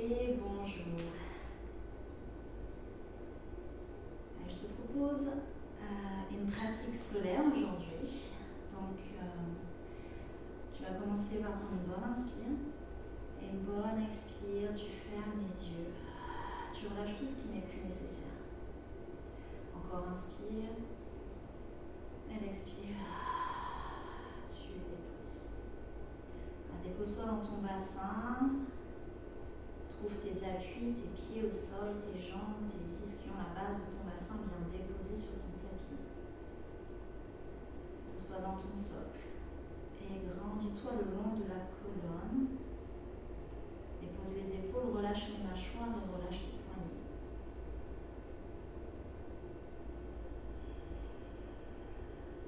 et bonjour. Je te propose une pratique solaire aujourd'hui. Donc, tu vas commencer par prendre une bonne inspire et une bonne expire. Tu fermes les yeux. Tu relâches tout ce qui n'est plus nécessaire. Encore inspire. Et expire. Tu déposes. Dépose-toi dans ton bassin. Trouve tes appuis, tes pieds au sol, tes jambes, tes ischions, la base de ton bassin bien déposée sur ton tapis. Pose-toi dans ton socle et grandis-toi le long de la colonne. Dépose les épaules, relâche les mâchoires et relâche les poignets.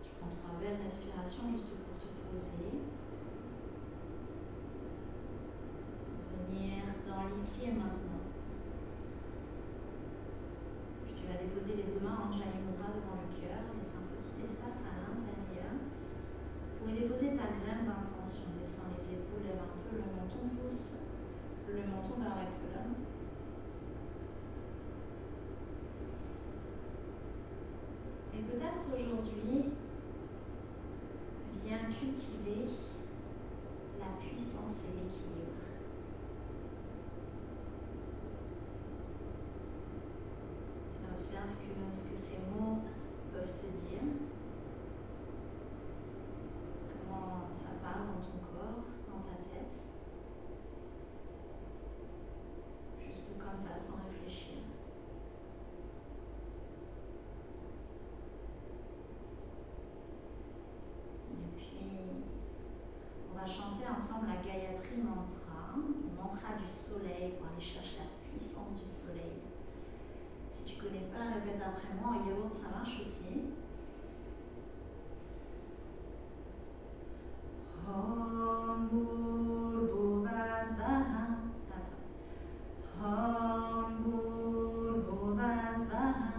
Tu prends 3 belles respirations juste pour te poser. Venir dans l'ici et maintenant. Puis tu vas déposer les deux mains en Anjali Mudra devant le cœur. Laisse un petit espace à l'intérieur. Pour y déposer ta graine d'intention, descends les épaules, lève un peu le menton, pousse le menton vers la colonne. Et peut-être aujourd'hui, viens cultiver la puissance et l'équilibre. Observe ce que ces mots peuvent te dire. Comment ça parle dans ton corps, dans ta tête. Juste comme ça, sans réfléchir. Et puis, on va chanter ensemble la Gayatri Mantra, le mantra du soleil pour aller chercher la puissance du soleil. Si tu ne connais pas, répète après moi, en yaourt ça marche aussi. Om Bhurbhuva Svaha. À toi. Om Bhurbhuva Svaha.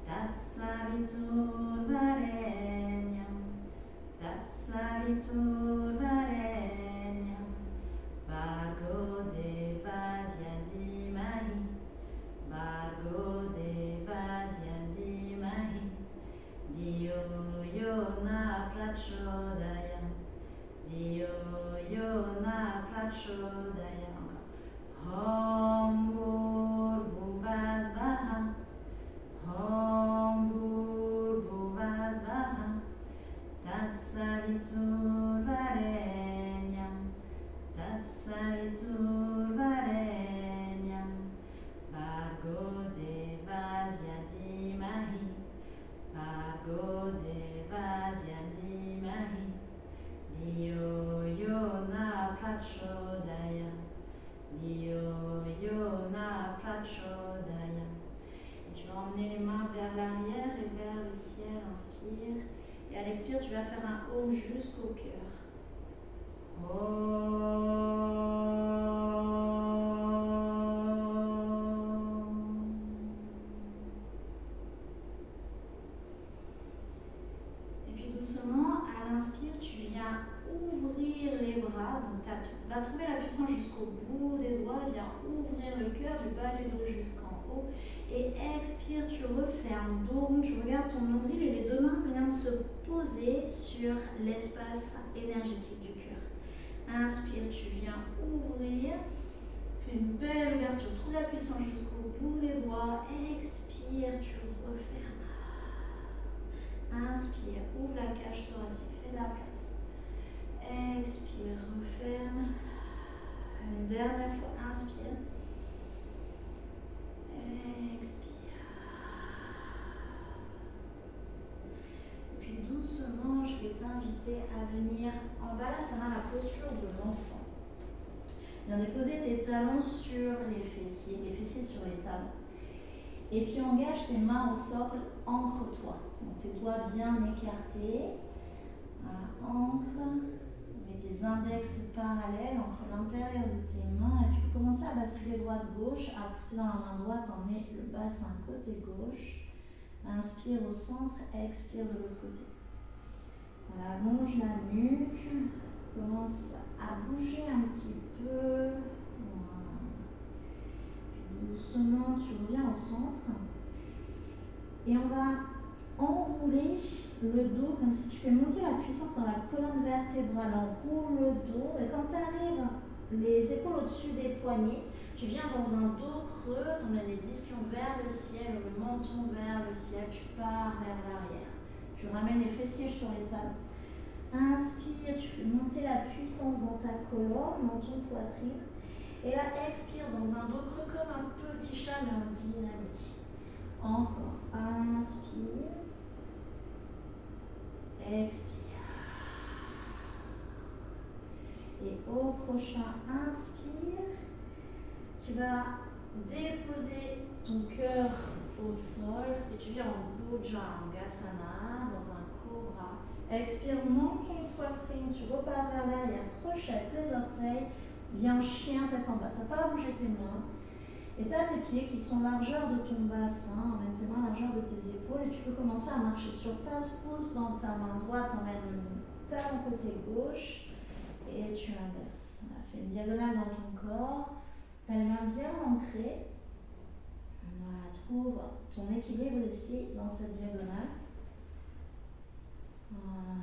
Tatsavitur Varenyam. Tatsavitur Varenyam. Bhargo Devasya Dhimahi. Bhargo Devasya Dhimahi. Diyo Yona Prachodaya. Diyo Yona Prachodaya. Om Bhurbhuva Svaha. Om Bhurbhuva Svaha. Tatsavitur Varenyam. Tatsavitur Varenyam. Bhargo Devasya Dhimahi. Bhargo Devasya Dhimahi. Diyo Yona Prachodaya. Diyo Yona Prachodaya. Et tu vas emmener les mains vers l'arrière et vers le ciel. Inspire. Et à l'expire, tu vas faire un Om jusqu'au cœur. Et puis doucement, à l'inspire, tu viens ouvrir les bras. Donc tu vas trouver la puissance jusqu'au bout des doigts. Viens ouvrir le cœur du bas du dos jusqu'en haut. Et expire, tu refermes, dos rond, tu regardes ton nombril et les deux mains viennent se poser sur l'espace énergétique du cœur. Inspire, tu viens ouvrir, fais une belle ouverture, trouve la puissance jusqu'au bout des doigts. Expire, tu refermes. Inspire, ouvre la cage thoracique, fais de la place. Expire, referme. Une dernière fois, inspire. Expire. Et puis doucement, je vais t'inviter à venir en Balasana, la posture de l'enfant. Viens déposer tes talons sur les fessiers sur les talons. Et puis engage tes mains au socle, ancre-toi. Donc tes doigts bien écartés. Voilà, ancre. Mets tes index parallèles entre l'intérieur de tes mains et tu peux commencer à basculer droite-gauche, à pousser dans la main droite, emmener le bassin côté gauche. Inspire au centre, expire de l'autre côté. Voilà, allonge la nuque, commence à bouger un petit peu. Voilà. doucement, tu reviens au centre. Et on va enrouler le dos comme si tu fais monter la puissance dans la colonne vertébrale. On roule le dos et quand tu arrives les épaules au-dessus des poignets, tu viens dans un dos creux, tu emmènes les ischions vers le ciel, le menton vers le ciel, tu pars vers l'arrière. Tu ramènes les fessiers sur les talons. Inspire, tu fais monter la puissance dans ta colonne, menton, poitrine. Et là, expire dans un dos creux comme un petit chat, mais en dynamique. Encore. Inspire. Expire. Et au prochain inspire, tu vas déposer ton cœur au sol et tu viens en Bhujangasana dans un cobra. Expire, menton, poitrine, tu repars vers l'arrière, crochette les orteils, viens chien tête en bas. Tu n'as pas à bouger tes mains. Et tu as tes pieds qui sont largeur de ton bassin, emmène tes mains largeur de tes épaules et tu peux commencer à marcher sur place, pousse dans ta main droite, emmène le talon côté gauche et tu inverses. On a fait une diagonale dans ton corps, tu as les mains bien ancrées. Voilà, trouve ton équilibre ici dans cette diagonale. Voilà.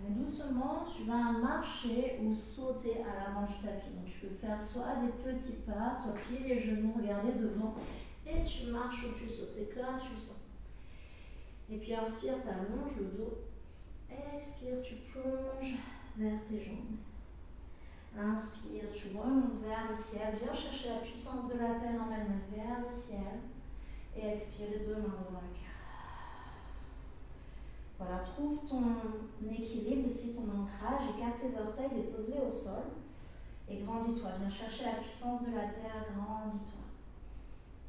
Et doucement, tu vas marcher ou sauter à l'avant du tapis. Donc tu peux faire soit des petits pas, soit plier les genoux, regarder devant et tu marches ou tu sautes. C'est comme tu le sens. Et puis inspire, tu allonges le dos. Expire, tu plonges vers tes jambes. Inspire, tu remontes vers le ciel. Viens chercher la puissance de la terre, emmène vers le ciel. Et expire les deux mains devant le cœur. Voilà, trouve ton équilibre ici, ton ancrage, écarte les orteils, dépose-les au sol et grandis-toi. Viens chercher la puissance de la terre, grandis-toi.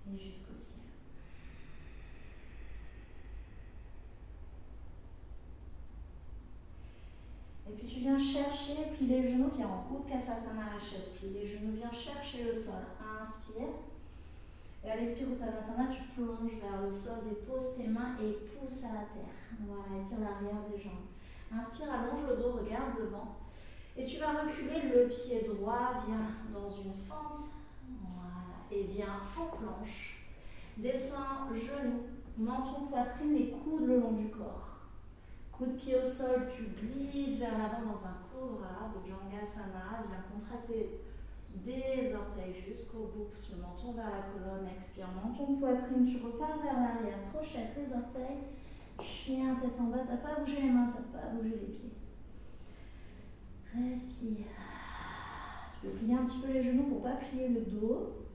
Et jusqu'au ciel. Et puis tu viens chercher, plie les genoux, viens en Utkatasana, la chaise, plie les genoux, viens chercher le sol. Inspire. Et à l'expire Uttanasana, tu plonges vers le sol, dépose tes mains et pousse à la terre. Voilà, étire l'arrière des jambes. Inspire, allonge le dos, regarde devant. Et tu vas reculer le pied droit, viens dans une fente. Voilà, et viens en planche. Descends, genoux, menton, poitrine, les coudes le long du corps. Coup de pied au sol, tu glisses vers l'avant dans un cobra, Bhujangasana, viens contracter des orteils jusqu'au bout, pousse le menton vers la colonne, expire, menton, poitrine, tu repars vers l'arrière, crochette les orteils, chien, tête en bas, t'as pas à bouger les mains, t'as pas à bouger les pieds. Respire. Tu peux plier un petit peu les genoux pour pas plier le dos.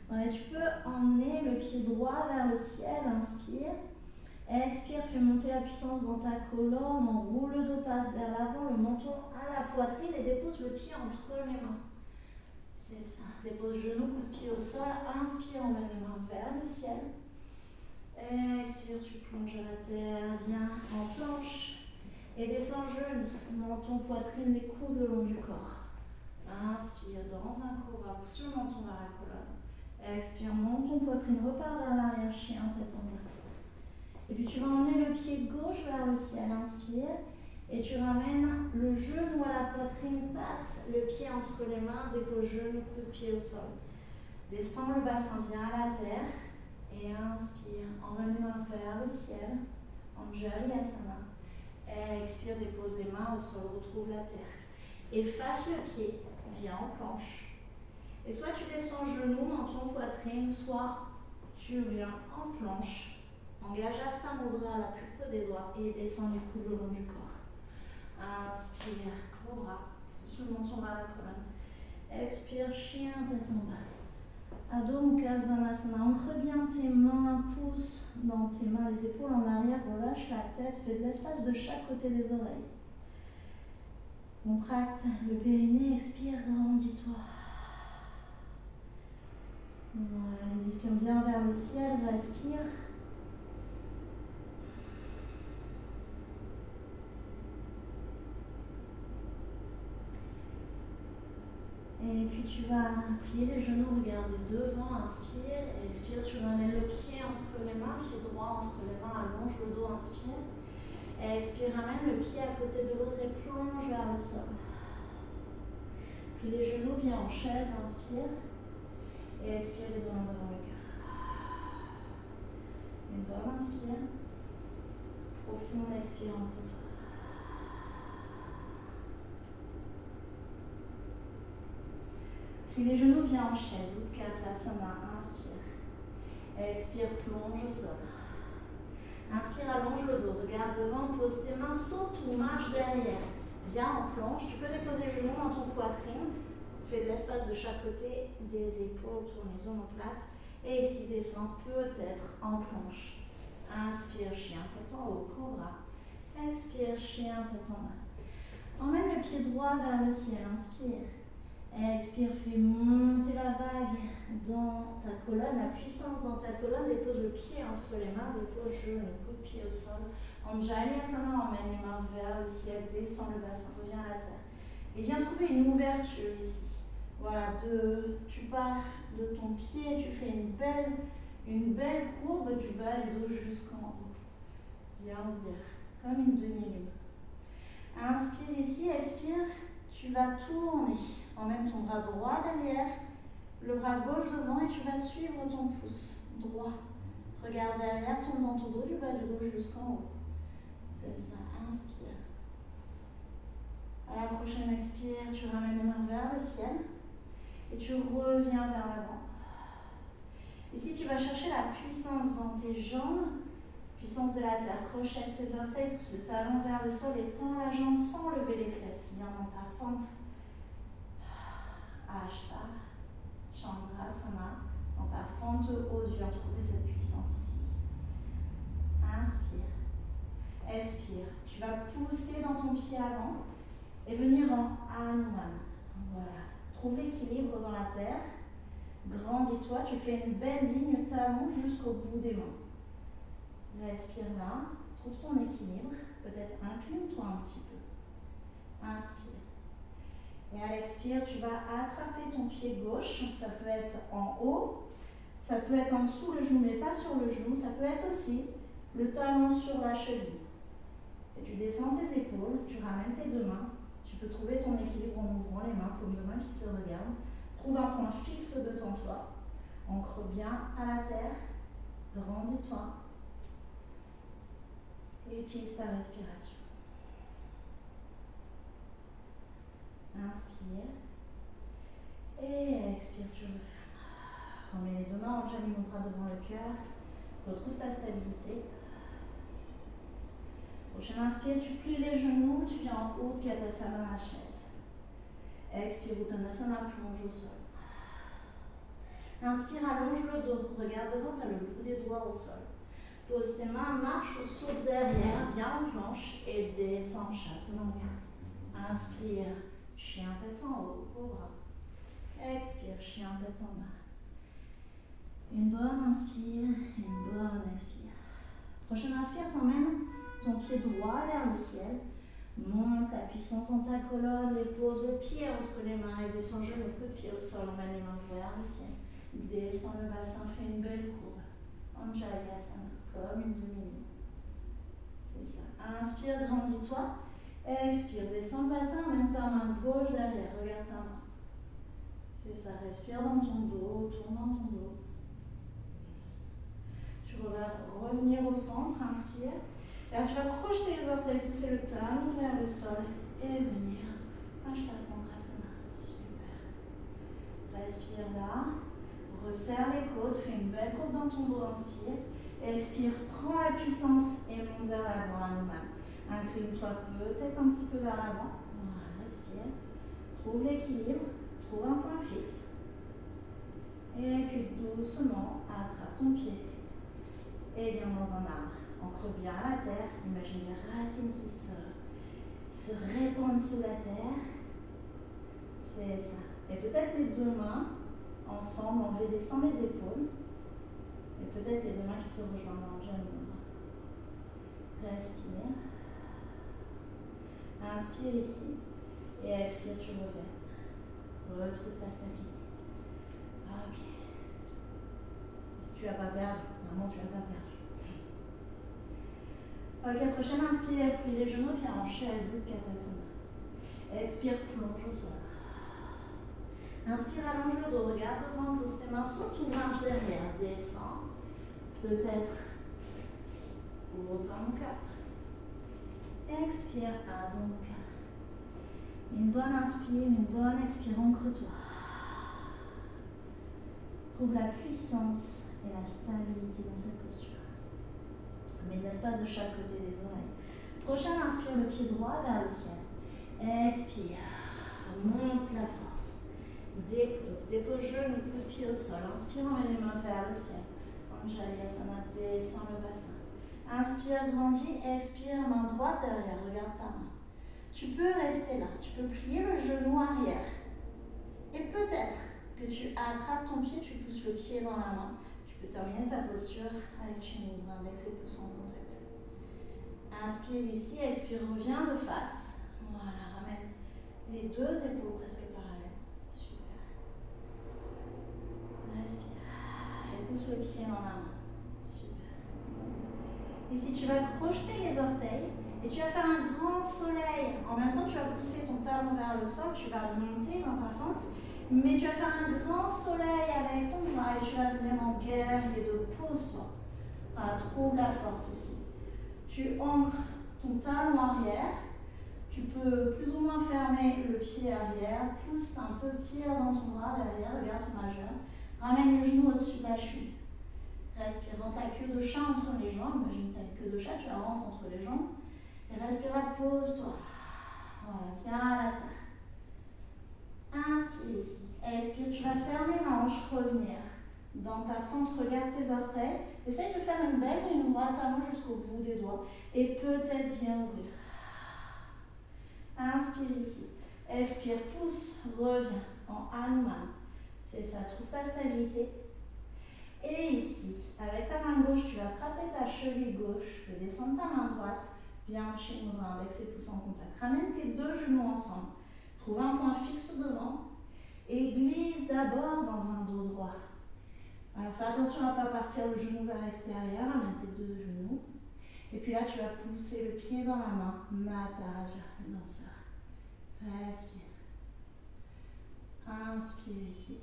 Voilà, tu peux emmener le pied droit vers le ciel, inspire. Expire, fais monter la puissance dans ta colonne, enroule le dos, passe vers l'avant, le menton à la poitrine et dépose le pied entre les mains. C'est ça. Dépose genou, coup de pied au sol, inspire, emmène les mains vers le ciel. Expire, tu plonges à la terre, viens en planche et descends genou, menton, poitrine, les coudes le long du corps. Inspire dans un cobra, pousse le menton vers la colonne. Expire, menton, poitrine, repars vers l'arrière, chien, tête en bas. Et puis tu vas emmener le pied gauche vers le ciel, inspire. Et tu ramènes le genou à la poitrine, passe le pied entre les mains, dépose genou, coup de pied au sol. Descends le bassin, viens à la terre. Et inspire, emmène les mains vers le ciel. Anjalyasana. Expire, dépose les mains au sol, retrouve la terre. Efface le pied, viens en planche. Et soit tu descends genou, menton, poitrine, soit tu viens en planche. Engage Hasta Mudra à la pulpe des doigts et descends les coudes le long du corps. Inspire, cobra, pousse le menton vers la colonne. Expire, chien, tête en bas. Adho Mukha Svanasana, ancre bien tes mains, pousse dans tes mains les épaules en arrière, relâche la tête, fais de l'espace de chaque côté des oreilles. Contracte le périnée, expire, grandis-toi. Voilà, les ischions bien vers le ciel, respire. Et puis tu vas plier les genoux, regarder devant, inspire, et expire, tu ramènes le pied entre les mains, pied droit entre les mains, allonge le dos, inspire. Et expire, ramène le pied à côté de l'autre et plonge vers le sol. Puis les genoux, viens en chaise, inspire. Et expire les deux mains devant le cœur. Une bonne inspire. Profonde expire en creux. Puis les genoux viennent en chaise, Utkatasana, inspire. Expire, plonge au sol. Inspire, allonge le dos, regarde devant, pose tes mains, saute ou marche derrière. Viens en planche, tu peux déposer les genoux dans ton poitrine. Fais de l'espace de chaque côté, des épaules, tourne les omoplates. Et ici, descends peut-être en planche. Inspire, chien, tête en haut, cobra. Expire, chien, tête en bas. Emmène le pied droit vers le ciel, inspire. Expire, fais monter la vague dans ta colonne, la puissance dans ta colonne. Dépose le pied entre les mains, dépose genou, coup de pied au sol. Anjalyasana, emmène les mains vers le ciel, descend le bassin, reviens à la terre. Et viens trouver une ouverture ici. Voilà, tu pars de ton pied, tu fais une belle courbe du bas du dos jusqu'en haut. Bien ouvert, comme une demi-lune. Inspire ici, expire, tu vas tourner. Emmène ton bras droit derrière, le bras gauche devant et tu vas suivre ton pouce droit. Regarde derrière, tombe dans ton dos du bas du dos jusqu'en haut. C'est ça, inspire. À la prochaine expire, tu ramènes les mains vers le ciel et tu reviens vers l'avant. Ici, tu vas chercher la puissance dans tes jambes, puissance de la terre. Crochette tes orteils, pousse le talon vers le sol et tends la jambe sans lever les fesses. Viens dans ta fente. Ashta, Chandrasana, dans ta fente haute, viens trouver cette puissance ici. Inspire. Expire. Tu vas pousser dans ton pied avant et venir en Hanuman. Voilà. Trouve l'équilibre dans la terre. Grandis-toi. Tu fais une belle ligne talon jusqu'au bout des mains. Respire là. Trouve ton équilibre. Peut-être incline-toi un petit peu. Inspire. Et à l'expire, tu vas attraper ton pied gauche. Ça peut être en haut. Ça peut être en dessous le genou, mais pas sur le genou. Ça peut être aussi le talon sur la cheville. Et tu descends tes épaules, tu ramènes tes deux mains. Tu peux trouver ton équilibre en ouvrant les mains, paumes de main qui se regardent. Trouve un point fixe devant toi. Ancre bien à la terre. Grandis-toi. Et utilise ta respiration. Inspire. Et expire, tu refermes. Remets les deux mains, j'ai mis mon bras devant le cœur. Retrouve ta stabilité. Prochaine inspire, tu plies les genoux, tu viens en haut, Utkatasana dans la chaise. Expire, Uttanasana, plonge au sol. Inspire, allonge le dos, regarde devant, tu as le bout des doigts au sol. Pose tes mains, marche ou saute derrière, viens en planche et descends chaturanga. Inspire, chien tête en haut, cobra. Expire, chien tête en bas. Une bonne inspire, une bonne expire. Prochaine inspire, t'emmènes ton pied droit vers le ciel. Monte la puissance dans ta colonne et pose le pied entre les mains et descends genou, coup de pied au sol, emmène les mains vers le ciel. Descends le bassin, fais une belle courbe. Anjalyasana, comme une demi-lune. C'est ça. Inspire, grandis-toi. Expire, descends le bassin, emmène ta main gauche derrière, regarde ta main. C'est ça, respire dans ton dos, tourne dans ton dos. Tu vas revenir au centre, inspire. Et là, tu vas crocheter les orteils, pousser le talon vers le sol et venir. Ashtasana, super. Respire là. Resserre les côtes, fais une belle côte dans ton dos, inspire. Expire, prends la puissance et monte vers l'avant, Hanuman. Incline-toi peut-être un petit peu vers l'avant. Voilà, respire. Trouve l'équilibre, trouve un point fixe. Et puis doucement, attrape ton pied. Et viens dans un arbre. Ancre bien à la terre. Imagine des racines qui se répandent sous la terre. C'est ça. Et peut-être les deux mains ensemble, on va descendre les épaules. Et peut-être les deux mains qui se rejoignent dans le genou. Respire. Inspire ici. Et expire, tu reviens. Retrouve ta stabilité. Ok. Si tu n'as pas perdu, vraiment tu n'as pas perdu. Ok, prochaine inspire, puis les genoux, viens en chaise, Utkatasana. Expire, plonge au sol. Inspire, allonge le dos, regarde devant, pose tes mains sur tout, marche derrière, descends. Peut-être ouvre ton cœur. Expire, à ton cœur. Une bonne inspire, une bonne expire, ancre-toi. Trouve la puissance et la stabilité dans cette posture. Mets de l'espace de chaque côté des oreilles. Prochain, inspire le pied droit vers le ciel. Expire, monte la force. Dépose genou, coup de pied au sol. Inspire, emmène les mains vers le ciel. Anjalyasana, descend le bassin. Inspire, grandis, expire, main droite derrière, regarde ta main. Tu peux rester là, tu peux plier le genou arrière. Et peut-être que tu attrapes ton pied, tu pousses le pied dans la main. Tu peux terminer ta posture avec Chain Mudra, index et pouce en contact. Inspire ici, expire, reviens de face. Voilà, ramène les deux épaules presque parallèles. Super. Respire. Et pousse le pied dans la main. Super. Ici, tu vas crocheter les orteils et tu vas faire un grand soleil. En même temps, tu vas pousser ton talon vers le sol, tu vas monter dans ta fente, mais tu vas faire un grand soleil avec ton bras et tu vas venir en guerrier de pose-toi. Voilà, trouve la force ici. Tu ancres ton talon arrière. Tu peux plus ou moins fermer le pied arrière, pousse un peu, tire dans ton bras derrière, regarde ton majeur. Ramène le genou au-dessus de la cheville. Respire, rentre la queue de chat entre les jambes. Imagine ta queue de chat, tu la rentres entre les jambes. Et respire, pose-toi. Voilà, bien à la terre. Inspire ici. Expire, tu vas fermer la hanche, revenir. Dans ta fente, regarde tes orteils. Essaye de faire une belle ligne droite, talon jusqu'au bout des doigts. Et peut-être viens ouvrir. Inspire ici. Expire, pousse, reviens en Hanuman. C'est ça, trouve ta stabilité. Et ici, avec ta main gauche, tu vas attraper ta cheville gauche, tu peux descendre ta main droite, viens en Chain Mudra avec ses pouces en contact. Ramène tes deux genoux ensemble. Trouve un point fixe devant et glisse d'abord dans un dos droit. Alors, fais attention à ne pas partir le genou vers l'extérieur, ramène tes deux genoux. Et puis là, tu vas pousser le pied dans la main, Mataraja, le danseur. Respire. Inspire ici.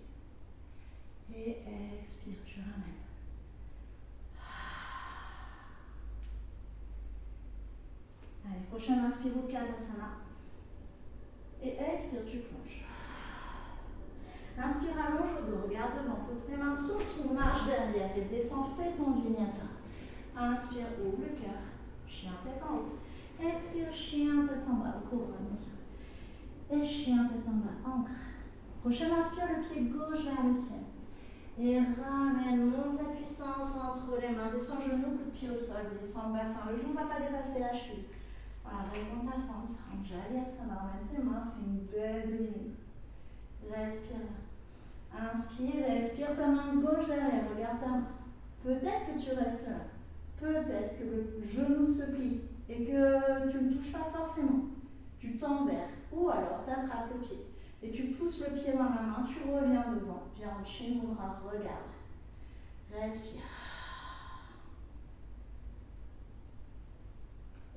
Et expire, tu ramènes. Allez, prochaine inspire, Utkatasana. Et expire, tu plonges. Inspire, allonge le dos, regarde devant, pose tes mains surtout, marche derrière et descends, fais ton vinyasa. Inspire, ouvre le cœur, chien tête en haut. Expire, chien tête en bas, cobra bien sûr. Et chien tête en bas, ancre. Prochaine inspire, le pied gauche vers le ciel. Et ramène, monte la puissance entre les mains, descends genou, coup de pied au sol, descends le bassin, le genou ne va pas dépasser la cheville. Voilà, reste dans ta forme, Anjalyasana, ramène tes mains, fais une belle demi-lune. Respire. Inspire, expire ta main gauche derrière, regarde ta main. Peut-être que tu restes là, peut-être que le genou se plie et que tu ne touches pas forcément. Tu tends vers, ou alors tu attrapes le pied. Et tu pousses le pied dans la main, tu reviens devant, viens en Chain Mudra, regarde. Respire.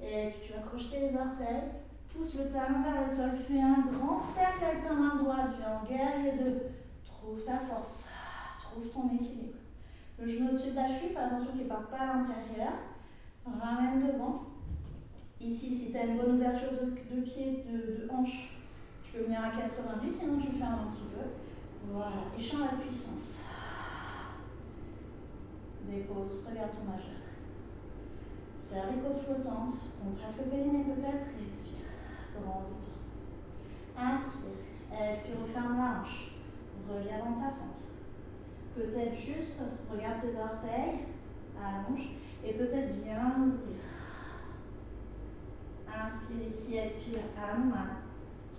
Et puis tu vas crocheter les orteils, pousse le talon vers le sol, fais un grand cercle avec ta main droite, viens en guerrier 2. Trouve ta force, trouve ton équilibre. Le genou au-dessus de la cheville, fais attention qu'il ne parte pas à l'intérieur. Ramène devant. Ici, si tu as une bonne ouverture de pied, de hanche, tu peux venir à 90, sinon tu fermes un petit peu. Voilà, échange la puissance. Dépose, regarde ton majeur. Serre les côtes flottantes, contracte le périnée peut-être et expire. Grandis-toi. Inspire, expire, referme la hanche. Reviens dans ta fente. Peut-être juste, regarde tes orteils, allonge, et peut-être viens ouvrir. Inspire ici, expire, Hanuman.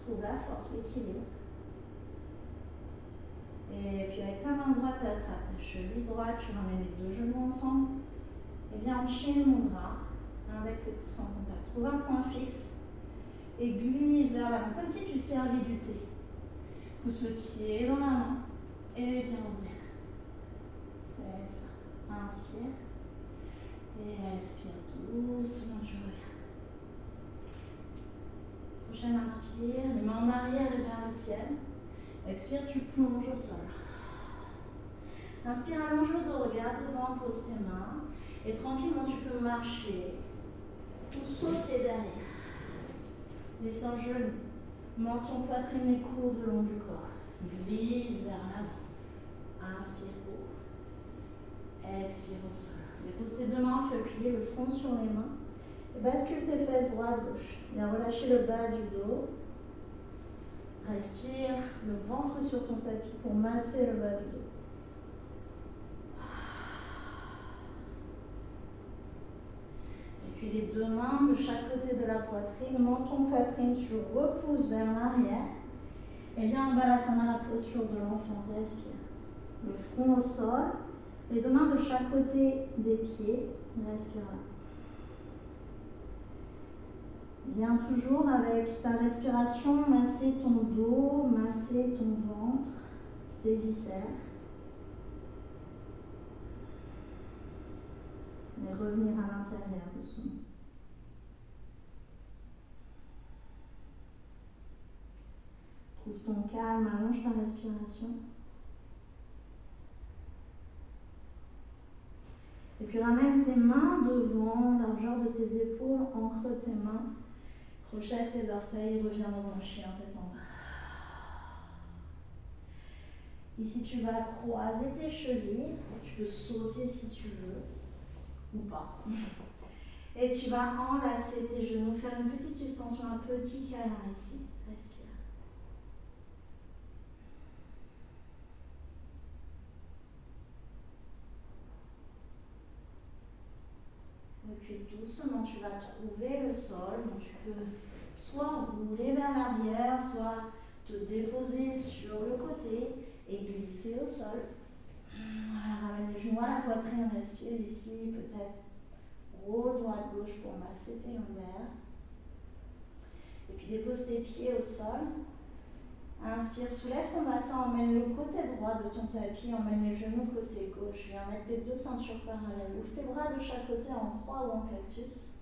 Trouve la force, l'équilibre. Et puis avec ta main droite, tu attrapes ta cheville droite, tu ramènes les deux genoux ensemble. Et viens en Chain Mudra, index et pouce en contact. Trouve un point fixe et glisse vers l'avant, comme si tu servais du thé. Pousse le pied dans la main et viens ouvrir. C'est ça. Inspire et expire doucement, tu reviens. Prochaine inspire, les mains en arrière et vers le ciel. Expire, tu plonges au sol. Inspire, allonge le dos, regarde devant, pose tes mains. Et tranquillement, tu peux marcher ou sauter derrière. Descends le genou. Menton, poitrine et coude le long du corps. Glisse vers l'avant. Inspire, ouvre. Expire au sol. Dépose tes deux mains, fais plier le front sur les mains. Et bascule tes fesses droite-gauche. Viens relâcher le bas du dos. Respire le ventre sur ton tapis pour masser le bas du dos. Et puis les deux mains de chaque côté de la poitrine, menton, poitrine, tu repousses vers l'arrière. Et viens en balasana, la posture de l'enfant. Respire. Le front au sol. Les deux mains de chaque côté des pieds. Respire là. Viens toujours avec ta respiration masser ton dos, masser ton ventre, tes viscères. Et revenir à l'intérieur doucement. Trouve ton calme, allonge ta respiration. Et puis ramène tes mains devant, largeur de tes épaules, ancre tes mains. Crochette tes orteils, reviens dans un chien, tête en bas. Ici, tu vas croiser tes chevilles. Tu peux sauter si tu veux, ou pas. Et tu vas enlacer tes genoux, faire une petite suspension, un petit câlin ici. Respire. Et puis doucement, tu vas trouver le sol. Donc tu peux soit rouler vers l'arrière, soit te déposer sur le côté et glisser au sol. Voilà, ramène les genoux à la poitrine, respire ici, peut-être roule droite-gauche pour masser tes lombaires. Et puis dépose tes pieds au sol. Inspire, soulève ton bassin, emmène le côté droit de ton tapis, emmène les genoux côté gauche. Viens mettre tes deux ceintures parallèles. Ouvre tes bras de chaque côté en croix ou en cactus.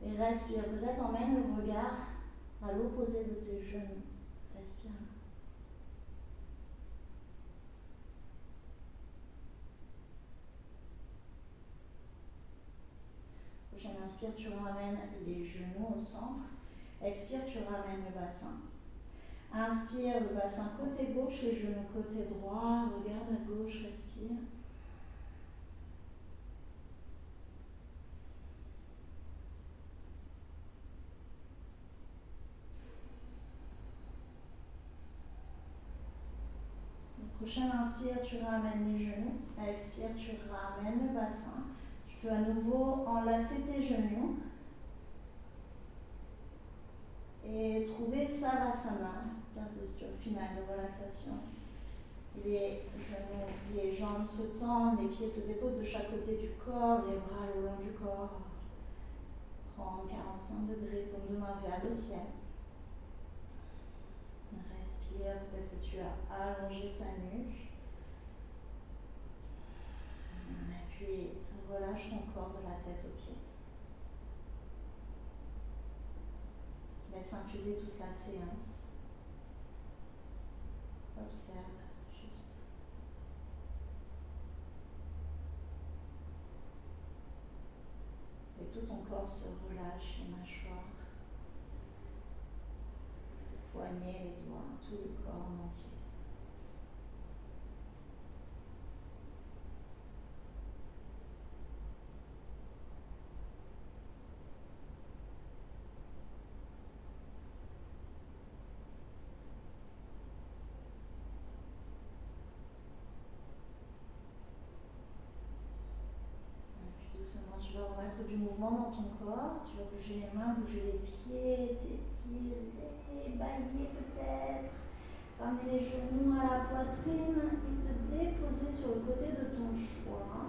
Et respire. Peut-être emmène le regard à l'opposé de tes genoux. Respire. Prochaine inspire, tu ramènes les genoux au centre. Expire, tu ramènes le bassin. Inspire, le bassin côté gauche, les genoux côté droit. Regarde à gauche, respire. Prochaine inspire, tu ramènes les genoux. Expire, tu ramènes le bassin. Tu peux à nouveau enlacer tes genoux. Et trouver Savasana, ta posture finale de relaxation. Les genoux, les jambes se tendent, les pieds se déposent de chaque côté du corps, les bras le long du corps. 30-45 degrés, paume de main vers le ciel. Respire, peut-être que tu as allongé ta nuque. Et puis relâche ton corps de la tête aux pieds. Laisse infuser toute la séance. Observe juste. Et tout ton corps se relâche, les mâchoires, les poignets, les doigts, tout le corps en entier. Tu vas remettre du mouvement dans ton corps, tu vas bouger les mains, bouger les pieds, t'étirer, bailler peut-être, ramener les genoux à la poitrine et te déposer sur le côté de ton choix.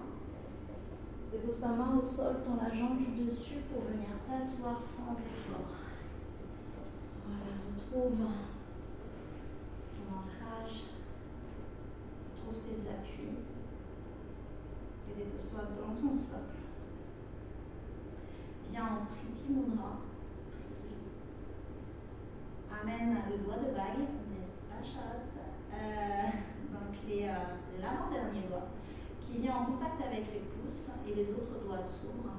Dépose ta main au sol, tends la jambe du dessus pour venir t'asseoir sans effort. Voilà, retrouve ton ancrage, retrouve tes appuis et dépose-toi dans ton socle. Viens en Priti Mudra. Amène le doigt de bague, Nesvashat. en contact avec les pouces et les autres doigts s'ouvrent.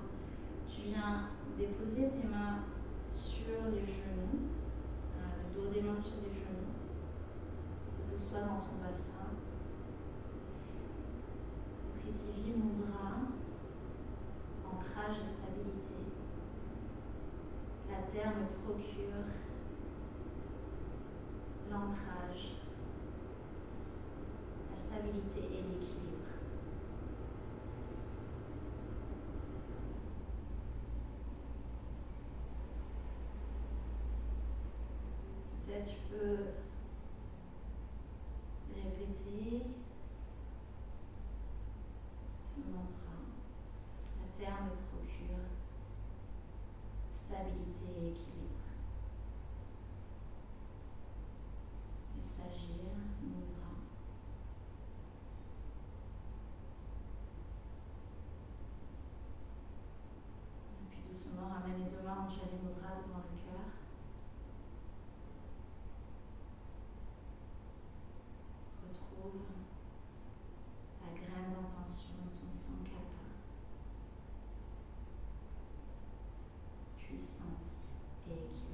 Tu viens déposer tes mains sur les genoux, le dos des mains sur les genoux. Dépose-toi dans ton bassin. Prithvi Mudra, ancrage et stabilité. La terre me procure l'ancrage, la stabilité et l'équilibre. Peut-être tu peux répéter ce mantra. La terre me procure stabilité et équilibre. Et s'agir, mudra. Et puis doucement, ramène les deux mains en Jali Mudra devant le cœur. Retrouve ta graine d'intention, ton sankalpa. Puissance et équilibre.